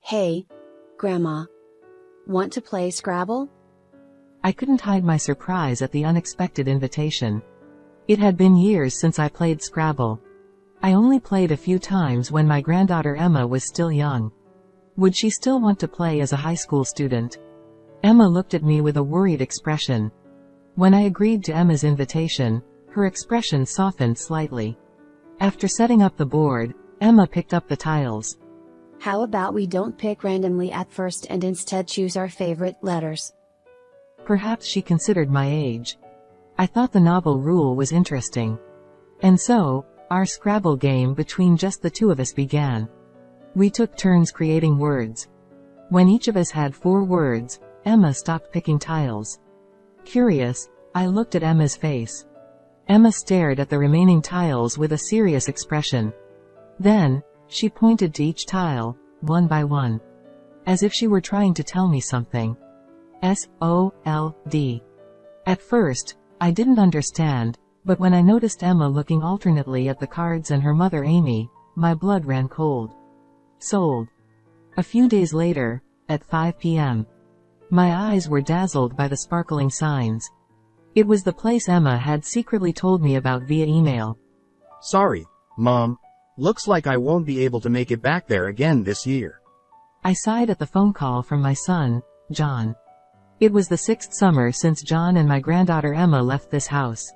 Hey, Grandma. Want to play Scrabble? I couldn't hide my surprise at the unexpected invitation. It had been years since I played Scrabble. I only played a few times when my granddaughter Emma was still young. Would she still want to play as a high school student? Emma looked at me with a worried expression. When I agreed to Emma's invitation, her expression softened slightly. After setting up the board, Emma picked up the tiles. How about we don't pick randomly at first and instead choose our favorite letters? Perhaps she considered my age. I thought the novel rule was interesting. And so, our Scrabble game between just the two of us began. We took turns creating words. When each of us had 4 words, Emma stopped picking tiles. Curious, I looked at Emma's face. Emma stared at the remaining tiles with a serious expression. Then, she pointed to each tile, one by one. As if she were trying to tell me something. S-O-L-D. At first, I didn't understand, but when I noticed Emma looking alternately at the cards and her mother Amy, my blood ran cold. Sold. A few days later, at 5 p.m. My eyes were dazzled by the sparkling signs. It was the place Emma had secretly told me about via email. Sorry, Mom. Looks like I won't be able to make it back there again this year. I sighed at the phone call from my son, John. It was the 6th summer since John and my granddaughter Emma left this house.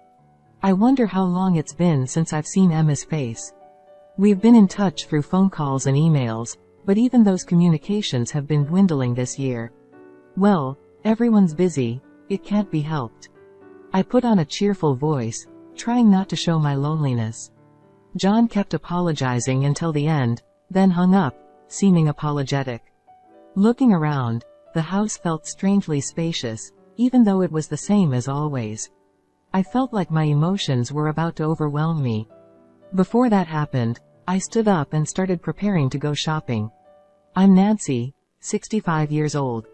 I wonder how long it's been since I've seen Emma's face. We've been in touch through phone calls and emails, but even those communications have been dwindling this year. Well, everyone's busy, it can't be helped. I put on a cheerful voice, trying not to show my loneliness. John kept apologizing until the end, then hung up, seeming apologetic. Looking around, the house felt strangely spacious, even though it was the same as always. I felt like my emotions were about to overwhelm me. Before that happened, I stood up and started preparing to go shopping. I'm Nancy, 65 years old.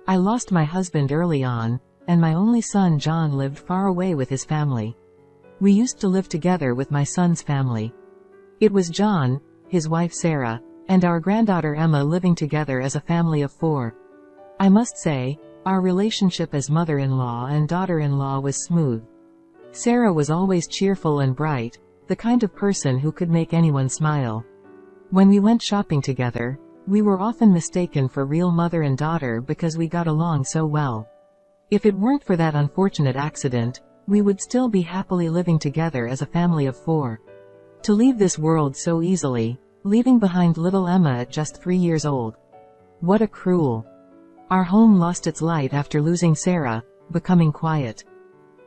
I lost my husband early on, and my only son John lived far away with his family. We used to live together with my son's family. It was John, his wife Sarah, and our granddaughter Emma living together as a family of 4. I must say, our relationship as mother-in-law and daughter-in-law was smooth. Sarah was always cheerful and bright, the kind of person who could make anyone smile. When we went shopping together, we were often mistaken for real mother and daughter because we got along so well. If it weren't for that unfortunate accident, we would still be happily living together as a family of 4. To leave this world so easily, leaving behind little Emma at just 3 years old. What a cruel. Our home lost its light after losing Sarah, becoming quiet.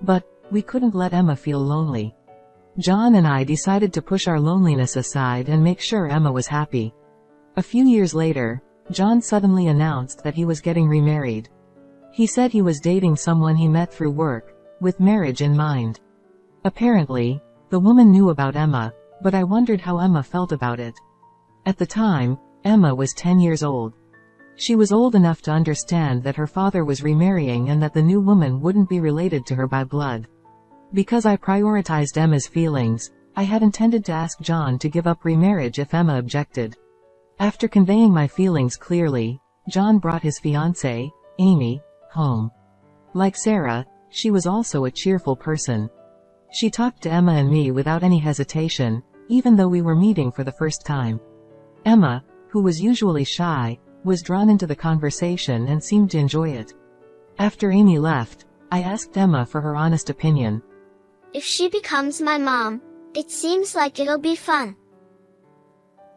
But, we couldn't let Emma feel lonely. John and I decided to push our loneliness aside and make sure Emma was happy. A few years later, John suddenly announced that he was getting remarried. He said he was dating someone he met through work, with marriage in mind. Apparently, the woman knew about Emma, but I wondered how Emma felt about it. At the time, Emma was 10 years old. She was old enough to understand that her father was remarrying and that the new woman wouldn't be related to her by blood. Because I prioritized Emma's feelings, I had intended to ask John to give up remarriage if Emma objected. After conveying my feelings clearly, John brought his fiancée, Amy, home. Like Sarah, she was also a cheerful person. She talked to Emma and me without any hesitation, even though we were meeting for the first time. Emma, who was usually shy, was drawn into the conversation and seemed to enjoy it. After Amy left, I asked Emma for her honest opinion. If she becomes my mom, it seems like it'll be fun.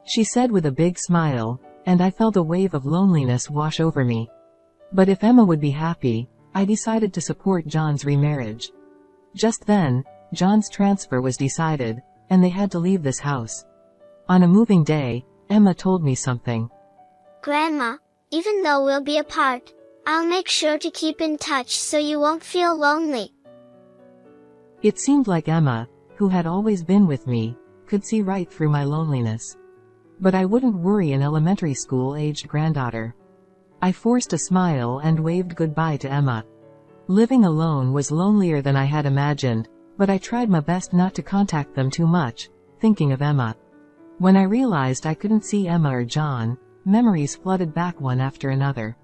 She said with a big smile, and I felt a wave of loneliness wash over me. But if Emma would be happy, I decided to support John's remarriage. Just then, John's transfer was decided, and they had to leave this house. On a moving day, Emma told me something. Grandma, even though we'll be apart, I'll make sure to keep in touch so you won't feel lonely. It seemed like Emma, who had always been with me, could see right through my loneliness. But I wouldn't worry an elementary school-aged granddaughter. I forced a smile and waved goodbye to Emma. Living alone was lonelier than I had imagined, but I tried my best not to contact them too much, thinking of Emma. When I realized I couldn't see Emma or John, memories flooded back one after another.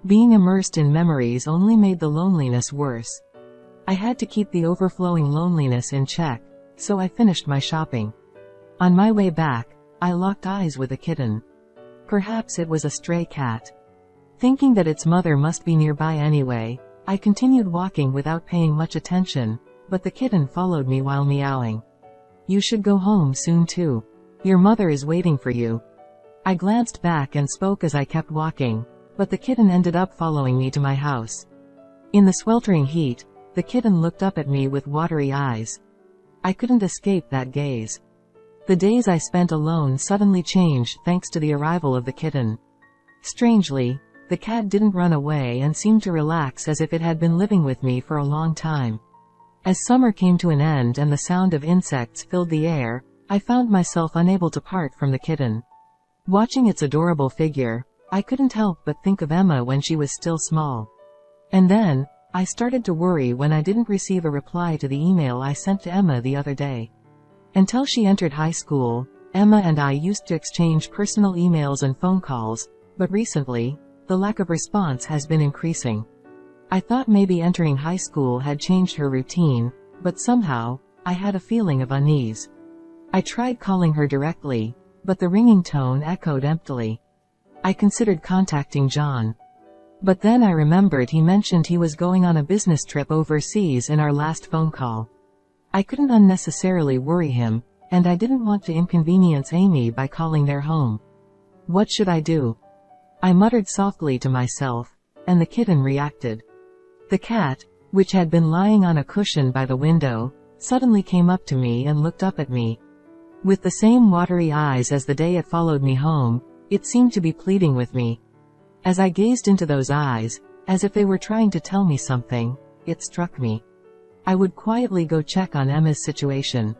Being immersed in memories only made the loneliness worse. I had to keep the overflowing loneliness in check, so I finished my shopping. On my way back, I locked eyes with a kitten. Perhaps it was a stray cat. Thinking that its mother must be nearby anyway, I continued walking without paying much attention, but the kitten followed me while meowing. "You should go home soon too. Your mother is waiting for you." I glanced back and spoke as I kept walking, but the kitten ended up following me to my house. In the sweltering heat, the kitten looked up at me with watery eyes. I couldn't escape that gaze. The days I spent alone suddenly changed thanks to the arrival of the kitten. Strangely, the cat didn't run away and seemed to relax as if it had been living with me for a long time. As summer came to an end and the sound of insects filled the air, I found myself unable to part from the kitten. Watching its adorable figure, I couldn't help but think of Emma when she was still small. And then, I started to worry when I didn't receive a reply to the email I sent to Emma the other day. Until she entered high school, Emma and I used to exchange personal emails and phone calls, but recently, the lack of response has been increasing. I thought maybe entering high school had changed her routine, but somehow, I had a feeling of unease. I tried calling her directly, but the ringing tone echoed emptily. I considered contacting John. But then I remembered he mentioned he was going on a business trip overseas in our last phone call. I couldn't unnecessarily worry him, and I didn't want to inconvenience Amy by calling their home. What should I do? I muttered softly to myself, and the kitten reacted. The cat, which had been lying on a cushion by the window, suddenly came up to me and looked up at me. With the same watery eyes as the day it followed me home, it seemed to be pleading with me. As I gazed into those eyes, as if they were trying to tell me something, it struck me. I would quietly go check on Emma's situation.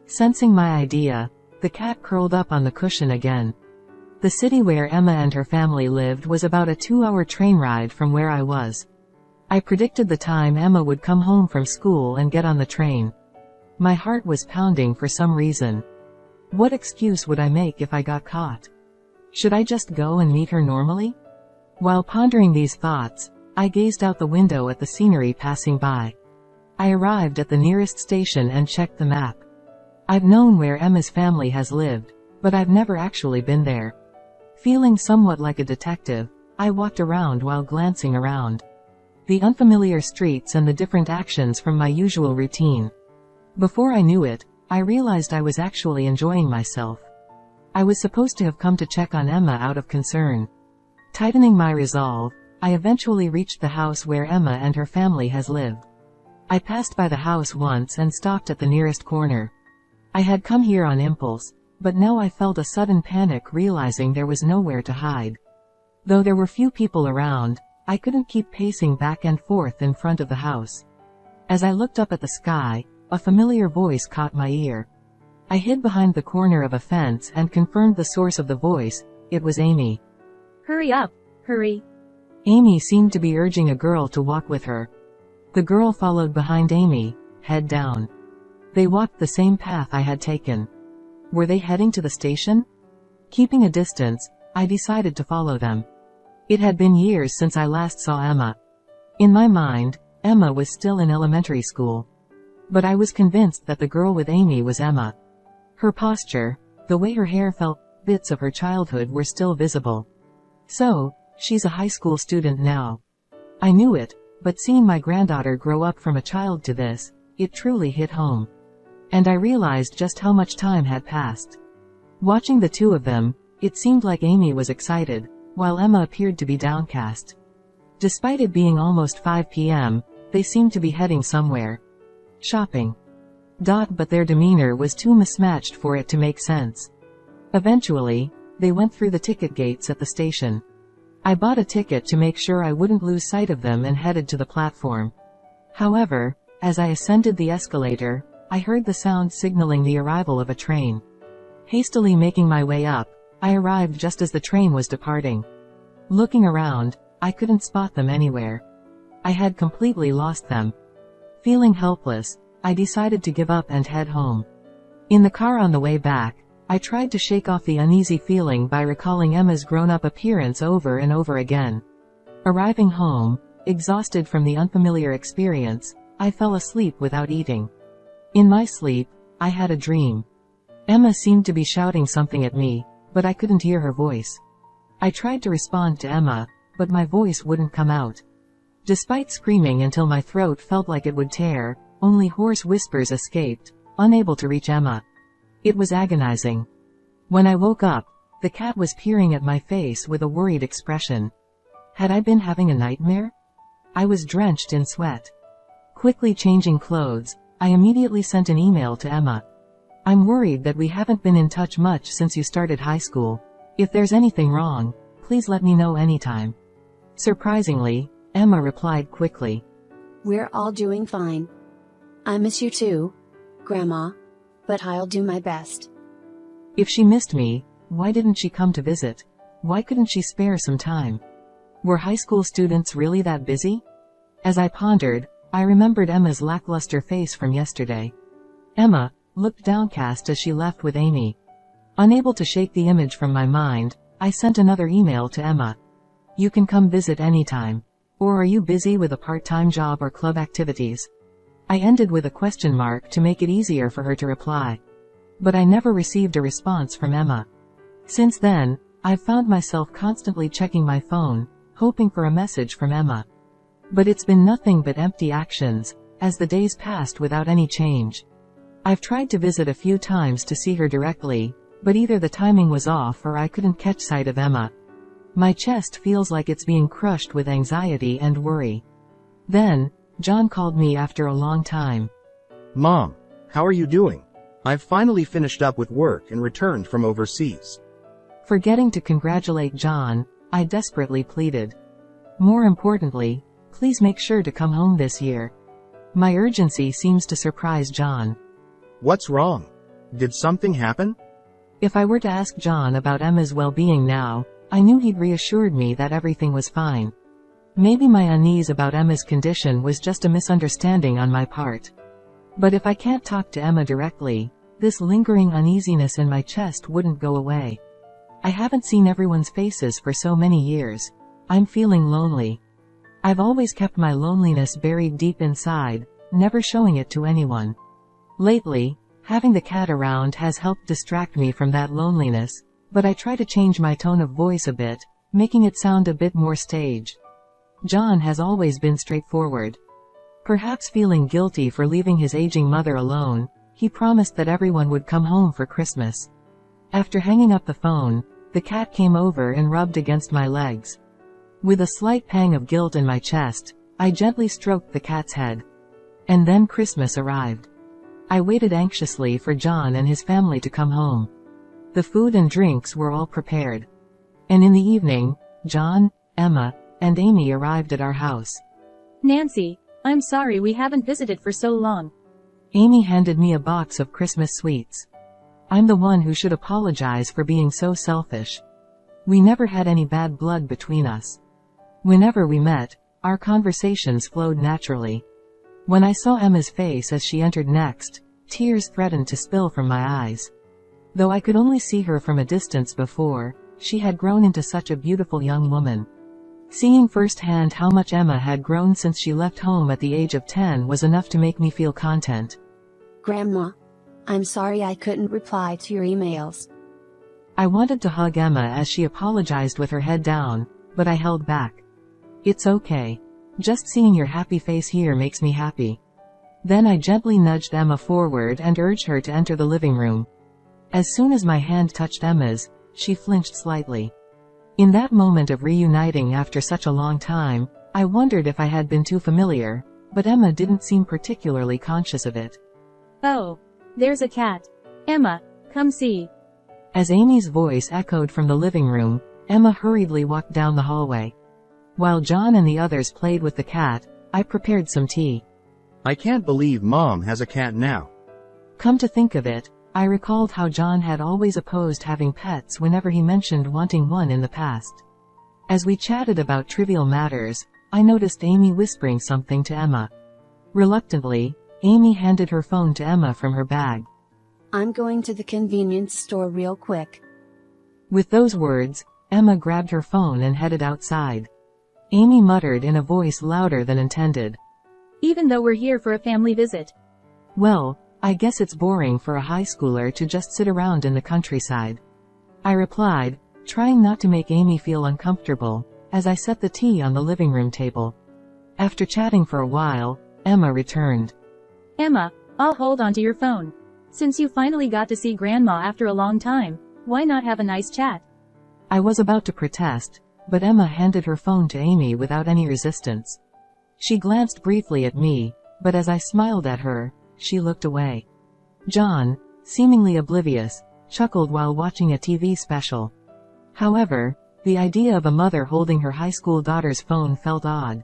Sensing my idea, the cat curled up on the cushion again. The city where Emma and her family lived was about a 2-hour train ride from where I was. I predicted the time Emma would come home from school and get on the train. My heart was pounding for some reason. What excuse would I make if I got caught? Should I just go and meet her normally? While pondering these thoughts, I gazed out the window at the scenery passing by. I arrived at the nearest station and checked the map. I've known where Emma's family has lived, but I've never actually been there. Feeling somewhat like a detective, I walked around while glancing around. The unfamiliar streets and the different actions from my usual routine. Before I knew it, I realized I was actually enjoying myself. I was supposed to have come to check on Emma out of concern. Tightening my resolve, I eventually reached the house where Emma and her family has lived. I passed by the house once and stopped at the nearest corner. I had come here on impulse, but now I felt a sudden panic realizing there was nowhere to hide. Though there were few people around, I couldn't keep pacing back and forth in front of the house. As I looked up at the sky, a familiar voice caught my ear. I hid behind the corner of a fence and confirmed the source of the voice. It was Amy. Hurry up, hurry. Amy seemed to be urging a girl to walk with her. The girl followed behind Amy, head down. They walked the same path I had taken. Were they heading to the station? Keeping a distance, I decided to follow them. It had been years since I last saw Emma. In my mind, Emma was still in elementary school. But I was convinced that the girl with Amy was Emma. Her posture, the way her hair felt, bits of her childhood were still visible. So, she's a high school student now. I knew it, but seeing my granddaughter grow up from a child to this, it truly hit home. And I realized just how much time had passed. Watching the two of them, it seemed like Amy was excited, while Emma appeared to be downcast. Despite it being almost 5 p.m., they seemed to be heading somewhere. Shopping. But their demeanor was too mismatched for it to make sense. Eventually, they went through the ticket gates at the station. I bought a ticket to make sure I wouldn't lose sight of them and headed to the platform. However, as I ascended the escalator, I heard the sound signaling the arrival of a train. Hastily making my way up, I arrived just as the train was departing. Looking around, I couldn't spot them anywhere. I had completely lost them. Feeling helpless, I decided to give up and head home. In the car on the way back, I tried to shake off the uneasy feeling by recalling Emma's grown-up appearance over and over again. Arriving home, exhausted from the unfamiliar experience, I fell asleep without eating. In my sleep, I had a dream. Emma seemed to be shouting something at me, but I couldn't hear her voice. I tried to respond to Emma, but my voice wouldn't come out. Despite screaming until my throat felt like it would tear, only hoarse whispers escaped, unable to reach Emma. It was agonizing. When I woke up, the cat was peering at my face with a worried expression. Had I been having a nightmare? I was drenched in sweat. Quickly changing clothes, I immediately sent an email to Emma. I'm worried that we haven't been in touch much since you started high school. If there's anything wrong, please let me know anytime. Surprisingly, Emma replied quickly. We're all doing fine. I miss you too, Grandma. But I'll do my best. If she missed me, why didn't she come to visit? Why couldn't she spare some time? Were high school students really that busy? As I pondered, I remembered Emma's lackluster face from yesterday. Emma looked downcast as she left with Amy. Unable to shake the image from my mind, I sent another email to Emma. You can come visit anytime. Or are you busy with a part-time job or club activities? I ended with a question mark to make it easier for her to reply. But I never received a response from Emma. Since then, I've found myself constantly checking my phone, hoping for a message from Emma. But it's been nothing but empty actions, as the days passed without any change. I've tried to visit a few times to see her directly, but either the timing was off or I couldn't catch sight of Emma. My chest feels like it's being crushed with anxiety and worry. Then, John called me after a long time. Mom, how are you doing? I've finally finished up with work and returned from overseas. Forgetting to congratulate John, I desperately pleaded. More importantly, please make sure to come home this year. My urgency seems to surprise John. What's wrong? Did something happen? If I were to ask John about Emma's well-being now, I knew he'd reassured me that everything was fine. Maybe my unease about Emma's condition was just a misunderstanding on my part. But if I can't talk to Emma directly, this lingering uneasiness in my chest wouldn't go away. I haven't seen everyone's faces for so many years. I'm feeling lonely. I've always kept my loneliness buried deep inside, never showing it to anyone. Lately, having the cat around has helped distract me from that loneliness, but I try to change my tone of voice a bit, making it sound a bit more staged. John has always been straightforward. Perhaps feeling guilty for leaving his aging mother alone, he promised that everyone would come home for Christmas. After hanging up the phone, the cat came over and rubbed against my legs. With a slight pang of guilt in my chest, I gently stroked the cat's head. And then Christmas arrived. I waited anxiously for John and his family to come home. The food and drinks were all prepared. And in the evening, John, Emma, and Amy arrived at our house. Nancy, I'm sorry we haven't visited for so long. Amy handed me a box of Christmas sweets. I'm the one who should apologize for being so selfish. We never had any bad blood between us. Whenever we met, our conversations flowed naturally. When I saw Emma's face as she entered next, tears threatened to spill from my eyes. Though I could only see her from a distance before, she had grown into such a beautiful young woman. Seeing firsthand how much Emma had grown since she left home at the age of 10 was enough to make me feel content. Grandma, I'm sorry I couldn't reply to your emails. I wanted to hug Emma as she apologized with her head down, but I held back. It's okay. Just seeing your happy face here makes me happy. Then I gently nudged Emma forward and urged her to enter the living room. As soon as my hand touched Emma's, she flinched slightly. In that moment of reuniting after such a long time, I wondered if I had been too familiar, but Emma didn't seem particularly conscious of it. Oh, there's a cat. Emma, come see. As Amy's voice echoed from the living room, Emma hurriedly walked down the hallway. While John and the others played with the cat, I prepared some tea. I can't believe Mom has a cat now. Come to think of it, I recalled how John had always opposed having pets whenever he mentioned wanting one in the past. As we chatted about trivial matters, I noticed Amy whispering something to Emma. Reluctantly, Amy handed her phone to Emma from her bag. I'm going to the convenience store real quick. With those words, Emma grabbed her phone and headed outside. Amy muttered in a voice louder than intended. Even though we're here for a family visit. Well, I guess it's boring for a high schooler to just sit around in the countryside. I replied, trying not to make Amy feel uncomfortable, as I set the tea on the living room table. After chatting for a while, Emma returned. Emma, I'll hold on to your phone. Since you finally got to see Grandma after a long time, why not have a nice chat? I was about to protest, but Emma handed her phone to Amy without any resistance. She glanced briefly at me, but as I smiled at her, she looked away. John, seemingly oblivious, chuckled while watching a TV special. However, the idea of a mother holding her high school daughter's phone felt odd.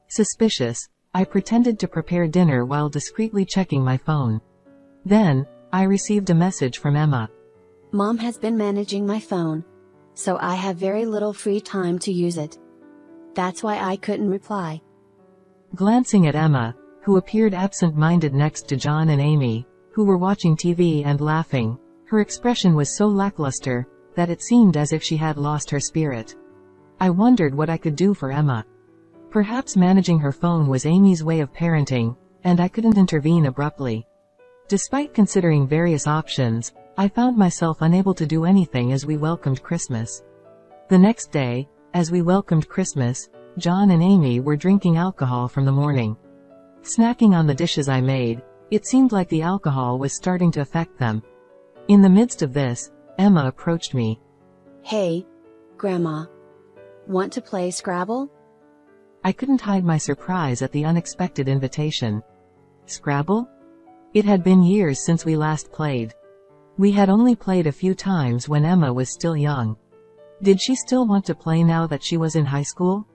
Suspicious, I pretended to prepare dinner while discreetly checking my phone. Then, I received a message from Emma. Mom has been managing my phone, so I have very little free time to use it. That's why I couldn't reply. Glancing at Emma, who appeared absent-minded next to John and Amy, who were watching TV and laughing, her expression was so lackluster that it seemed as if she had lost her spirit. I wondered what I could do for Emma. Perhaps managing her phone was Amy's way of parenting, and I couldn't intervene abruptly. Despite considering various options, I found myself unable to do anything as we welcomed Christmas. The next day, as we welcomed Christmas, John and Amy were drinking alcohol from the morning. Snacking on the dishes I made, it seemed like the alcohol was starting to affect them. In the midst of this, Emma approached me. Hey, Grandma. Want to play Scrabble? I couldn't hide my surprise at the unexpected invitation. Scrabble? It had been years since we last played. We had only played a few times when Emma was still young. Did she still want to play now that she was in high school?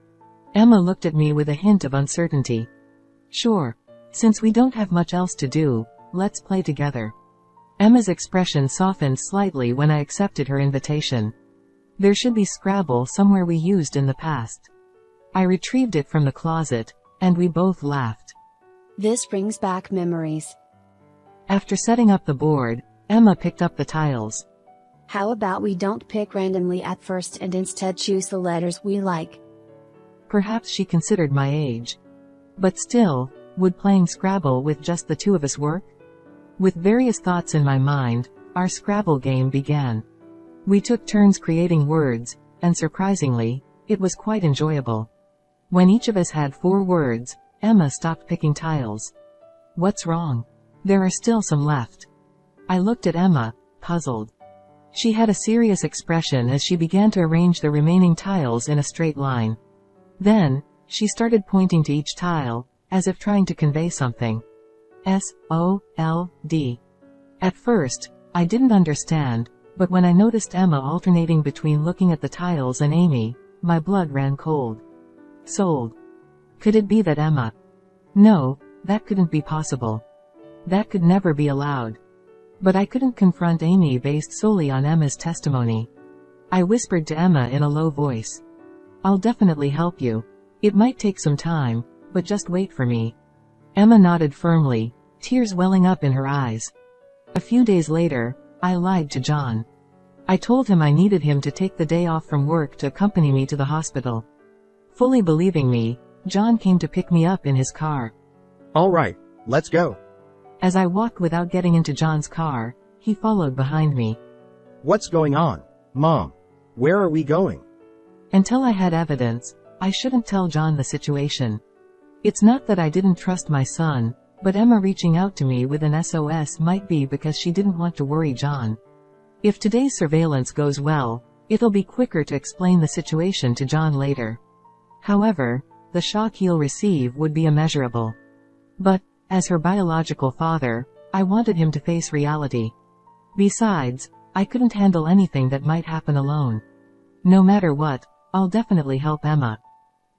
Emma looked at me with a hint of uncertainty. Sure. Since we don't have much else to do, let's play together. Emma's expression softened slightly when I accepted her invitation. There should be Scrabble somewhere we used in the past. I retrieved it from the closet, and we both laughed. This brings back memories. After setting up the board, Emma picked up the tiles. How about we don't pick randomly at first and instead choose the letters we like? Perhaps she considered my age. But still, would playing Scrabble with just the two of us work? With various thoughts in my mind, our Scrabble game began. We took turns creating words, and surprisingly, it was quite enjoyable. When each of us had 4 words, Emma stopped picking tiles. What's wrong? There are still some left. I looked at Emma, puzzled. She had a serious expression as she began to arrange the remaining tiles in a straight line. Then, she started pointing to each tile, as if trying to convey something. S-O-L-D. At first, I didn't understand, but when I noticed Emma alternating between looking at the tiles and Amy, my blood ran cold. Sold. Could it be that Emma? No, that couldn't be possible. That could never be allowed. But I couldn't confront Amy based solely on Emma's testimony. I whispered to Emma in a low voice. I'll definitely help you. It might take some time, but just wait for me. Emma nodded firmly, tears welling up in her eyes. A few days later, I lied to John. I told him I needed him to take the day off from work to accompany me to the hospital. Fully believing me, John came to pick me up in his car. All right, let's go. As I walked without getting into John's car, he followed behind me. What's going on, Mom? Where are we going? Until I had evidence, I shouldn't tell John the situation. It's not that I didn't trust my son, but Emma reaching out to me with an SOS might be because she didn't want to worry John. If today's surveillance goes well, it'll be quicker to explain the situation to John later. However, the shock he'll receive would be immeasurable. But, as her biological father, I wanted him to face reality. Besides, I couldn't handle anything that might happen alone. No matter what, I'll definitely help Emma.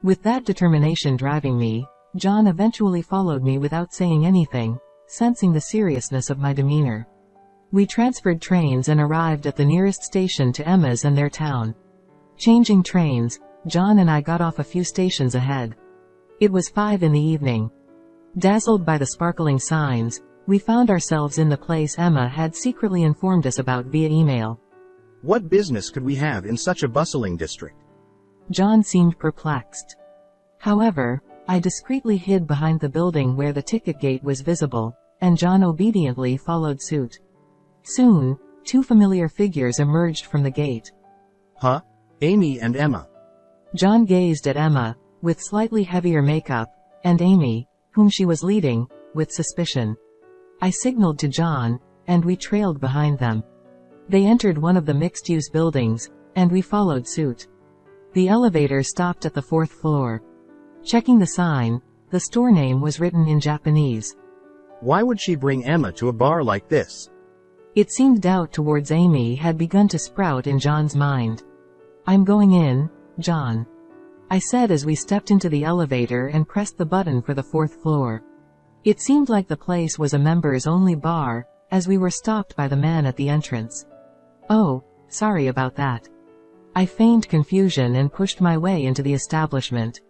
With that determination driving me, John eventually followed me without saying anything, sensing the seriousness of my demeanor. We transferred trains and arrived at the nearest station to Emma's and their town. Changing trains, John and I got off a few stations ahead. It was 5 in the evening. Dazzled by the sparkling signs, We found ourselves in the place Emma had secretly informed us about via email. What business could we have in such a bustling district? John seemed perplexed. However, I discreetly hid behind the building where the ticket gate was visible, and John obediently followed suit. Soon, two familiar figures emerged from the gate. Huh? Amy and Emma. John gazed at Emma, with slightly heavier makeup, and Amy, whom she was leading, with suspicion. I signaled to John, and we trailed behind them. They entered one of the mixed-use buildings, and we followed suit. The elevator stopped at the 4th floor. Checking the sign, the store name was written in Japanese. Why would she bring Emma to a bar like this? It seemed doubt towards Amy had begun to sprout in John's mind. "I'm going in, John," I said as we stepped into the elevator and pressed the button for the 4th floor. It seemed like the place was a members-only bar, as we were stopped by the man at the entrance. "Oh, sorry about that." I feigned confusion and pushed my way into the establishment.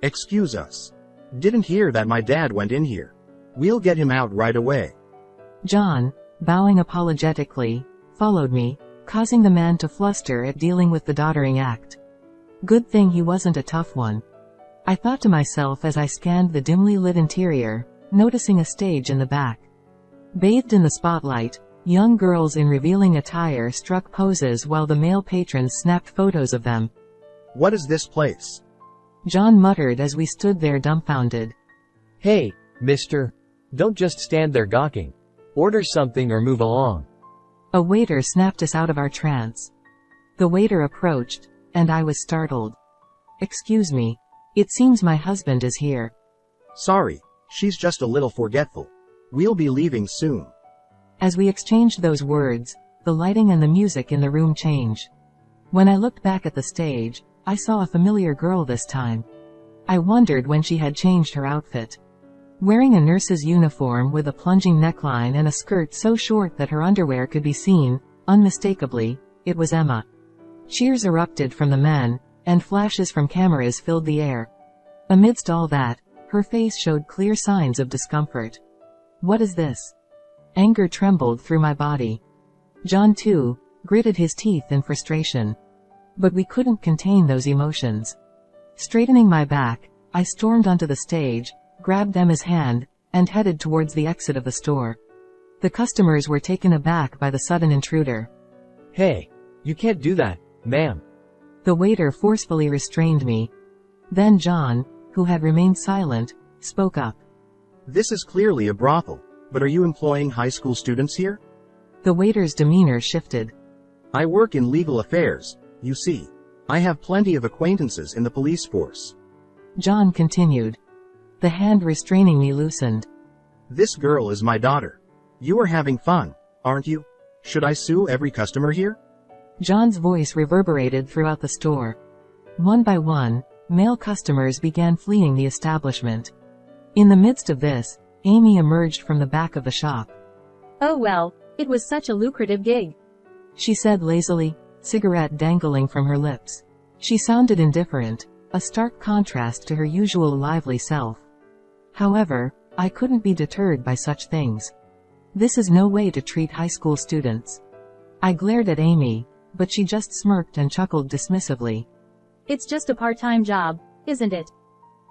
Excuse us. Didn't hear that my dad went in here. We'll get him out right away. John, bowing apologetically, followed me, causing the man to fluster at dealing with the doddering act. Good thing he wasn't a tough one. I thought to myself as I scanned the dimly lit interior, noticing a stage in the back. Bathed in the spotlight, young girls in revealing attire struck poses while the male patrons snapped photos of them. What is this place? John muttered as we stood there dumbfounded. Hey, mister. Don't just stand there gawking. Order something or move along. A waiter snapped us out of our trance. The waiter approached, and I was startled. "Excuse me. It seems my husband is here." Sorry, she's just a little forgetful. We'll be leaving soon. As we exchanged those words, the lighting and the music in the room changed. When I looked back at the stage, I saw a familiar girl this time. I wondered when she had changed her outfit. Wearing a nurse's uniform with a plunging neckline and a skirt so short that her underwear could be seen, unmistakably, it was Emma. Cheers erupted from the men, and flashes from cameras filled the air. Amidst all that, her face showed clear signs of discomfort. "What is this?" Anger trembled through my body. John, too, gritted his teeth in frustration. But we couldn't contain those emotions. Straightening my back, I stormed onto the stage, grabbed Emma's hand, and headed towards the exit of the store. The customers were taken aback by the sudden intruder. Hey, you can't do that, ma'am. The waiter forcefully restrained me. Then John, who had remained silent, spoke up. This is clearly a brothel, but are you employing high school students here? The waiter's demeanor shifted. I work in legal affairs, you see. I have plenty of acquaintances in the police force. John continued. The hand restraining me loosened. This girl is my daughter. You are having fun, aren't you? Should I sue every customer here? John's voice reverberated throughout the store. One by one, male customers began fleeing the establishment. In the midst of this, Amy emerged from the back of the shop. "Oh well, it was such a lucrative gig," she said lazily, cigarette dangling from her lips. She sounded indifferent, a stark contrast to her usual lively self. However, I couldn't be deterred by such things. This is no way to treat high school students. I glared at Amy, but she just smirked and chuckled dismissively. "It's just a part-time job, isn't it?"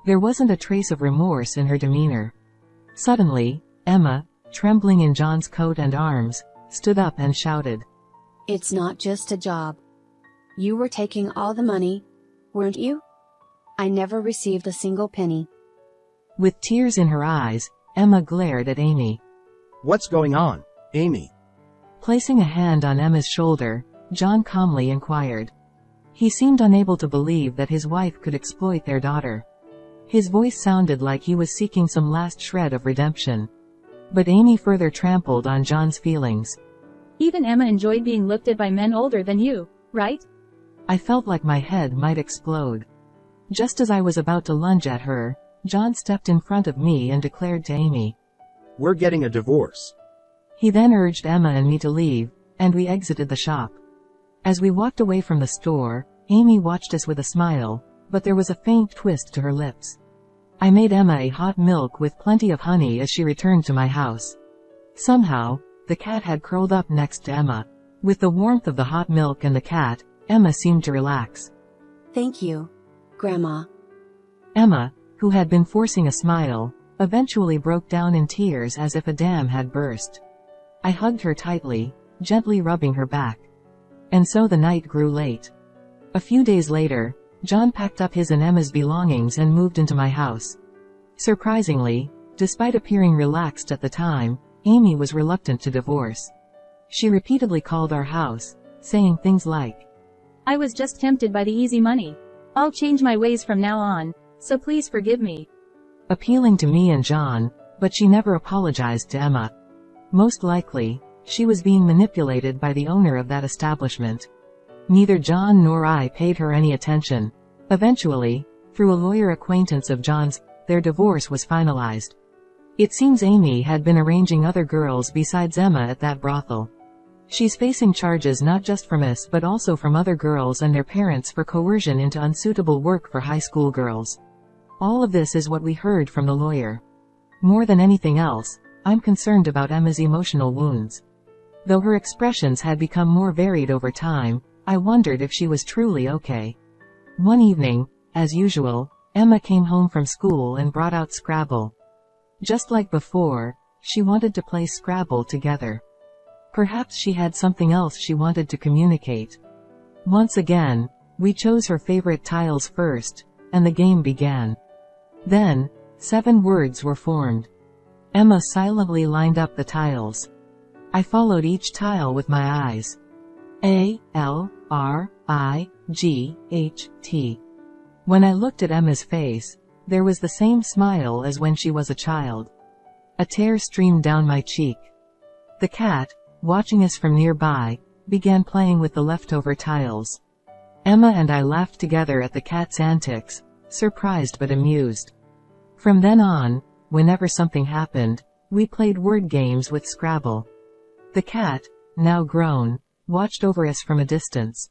There wasn't a trace of remorse in her demeanor. Suddenly, Emma, trembling in John's coat and arms, stood up and shouted. It's not just a job. You were taking all the money, weren't you? I never received a single penny. With tears in her eyes, Emma glared at Amy. What's going on, Amy? Placing a hand on Emma's shoulder, John calmly inquired. He seemed unable to believe that his wife could exploit their daughter. His voice sounded like he was seeking some last shred of redemption. But Amy further trampled on John's feelings. Even Emma enjoyed being looked at by men older than you, right? I felt like my head might explode. Just as I was about to lunge at her, John stepped in front of me and declared to Amy. We're getting a divorce. He then urged Emma and me to leave, and we exited the shop. As we walked away from the store, Amy watched us with a smile, but there was a faint twist to her lips. I made Emma a hot milk with plenty of honey as she returned to my house. Somehow, the cat had curled up next to Emma. With the warmth of the hot milk and the cat, Emma seemed to relax. Thank you, Grandma. Emma, who had been forcing a smile, eventually broke down in tears as if a dam had burst. I hugged her tightly, gently rubbing her back. And so the night grew late. A few days later, John packed up his and Emma's belongings and moved into my house. Surprisingly, despite appearing relaxed at the time, Amy was reluctant to divorce. She repeatedly called our house, saying things like, I was just tempted by the easy money. I'll change my ways from now on, so please forgive me. appealing to me and John, but she never apologized to Emma. Most likely, she was being manipulated by the owner of that establishment. Neither John nor I paid her any attention. Eventually, through a lawyer acquaintance of John's, their divorce was finalized. It seems Amy had been arranging other girls besides Emma at that brothel. She's facing charges not just from us but also from other girls and their parents for coercion into unsuitable work for high school girls. All of this is what we heard from the lawyer. More than anything else, I'm concerned about Emma's emotional wounds. Though her expressions had become more varied over time, I wondered if she was truly okay. One evening, as usual, Emma came home from school and brought out Scrabble. Just like before, she wanted to play Scrabble together. Perhaps she had something else she wanted to communicate. Once again, we chose her favorite tiles first, and the game began. Then, 7 words were formed. Emma silently lined up the tiles. I followed each tile with my eyes. A, L, R, I, G, H, T. When I looked at Emma's face, there was the same smile as when she was a child. A tear streamed down my cheek. The cat, watching us from nearby, began playing with the leftover tiles. Emma and I laughed together at the cat's antics, surprised but amused. From then on, whenever something happened, we played word games with Scrabble. The cat, now grown, watched over us from a distance.